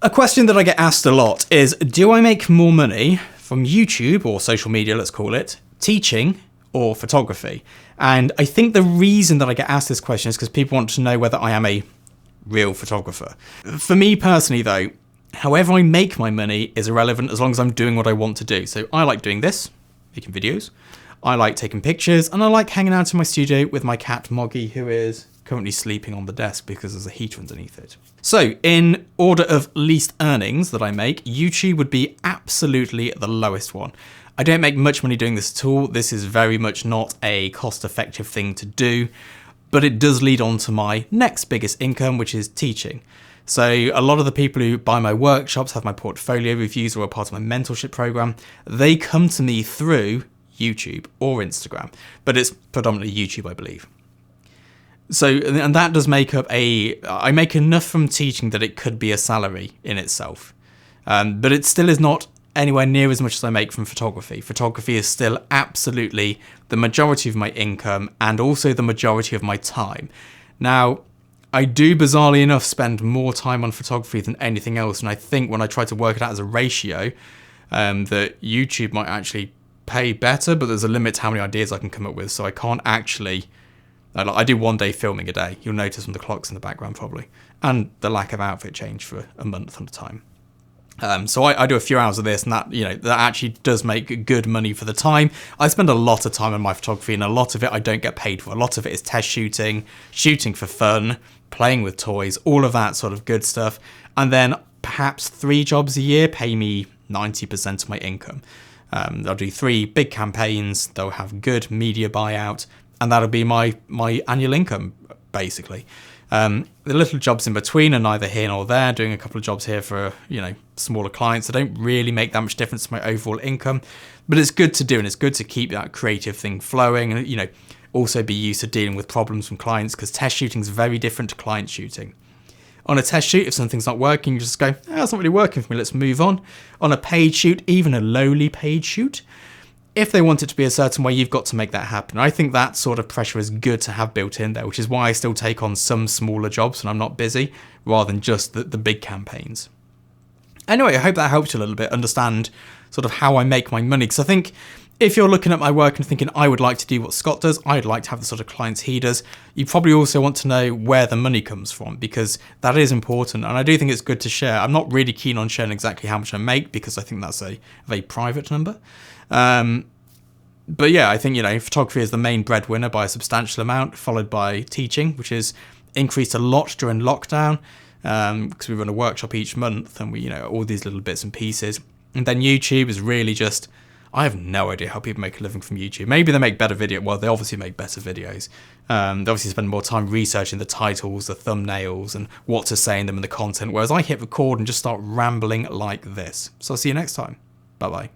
A question that I get asked a lot is, do I make more money from YouTube, or social media, let's call it, teaching, or photography? And I think the reason that I get asked this question is because people want to know whether I am a real photographer. For me personally though, however I make my money is irrelevant as long as I'm doing what I want to do. So I like doing this, making videos. I like taking pictures, and I like hanging out in my studio with my cat Moggy, who is currently sleeping on the desk because there's a heater underneath it. So in order of least earnings that I make, YouTube would be absolutely the lowest one. I don't make much money doing this at all. This is very much not a cost-effective thing to do, but it does lead on to my next biggest income, which is teaching. So a lot of the people who buy my workshops, have my portfolio reviews, or are part of my mentorship program, they come to me through YouTube or Instagram, but it's predominantly YouTube, I believe. So, and that does make up I make enough from teaching that it could be a salary in itself. But it still is not anywhere near as much as I make from photography. Photography is still absolutely the majority of my income and also the majority of my time. Now, I do bizarrely enough spend more time on photography than anything else, and I think when I try to work it out as a ratio, that YouTube might actually pay better, but there's a limit to how many ideas I can come up with, so I can't actually... I do 1 day filming a day. You'll notice from the clocks in the background probably, and the lack of outfit change for a month at a time. So I do a few hours of this, and that that actually does make good money for the time. I spend a lot of time on my photography, and a lot of it I don't get paid for. A lot of it is test shooting, shooting for fun, playing with toys, all of that sort of good stuff. And then perhaps 3 jobs a year pay me 90% of my income. I'll do 3 big campaigns. They'll have good media buyout, and that'll be my annual income, basically. The little jobs in between are neither here nor there. Doing a couple of jobs here for, smaller clients, they don't really make that much difference to my overall income, but it's good to do, and it's good to keep that creative thing flowing, and, also be used to dealing with problems from clients, because test shooting is very different to client shooting. On a test shoot, if something's not working, you just go, it's not really working for me, let's move on. On a paid shoot, even a lowly paid shoot, if they want it to be a certain way, you've got to make that happen. I think that sort of pressure is good to have built in there, which is why I still take on some smaller jobs when I'm not busy, rather than just the big campaigns. Anyway, I hope that helped you a little bit understand sort of how I make my money, because I think if you're looking at my work and thinking, I would like to do what Scott does, I'd like to have the sort of clients he does, you probably also want to know where the money comes from, because that is important, and I do think it's good to share. I'm not really keen on sharing exactly how much I make, because I think that's a very private number. But yeah, I think, photography is the main breadwinner by a substantial amount, followed by teaching, which has increased a lot during lockdown, because we run a workshop each month, and we, all these little bits and pieces. And then YouTube is really just, I have no idea how people make a living from YouTube. Maybe they make better video. Well, they obviously make better videos. They obviously spend more time researching the titles, the thumbnails, and what to say in them and the content, whereas I hit record and just start rambling like this. So I'll see you next time. Bye-bye.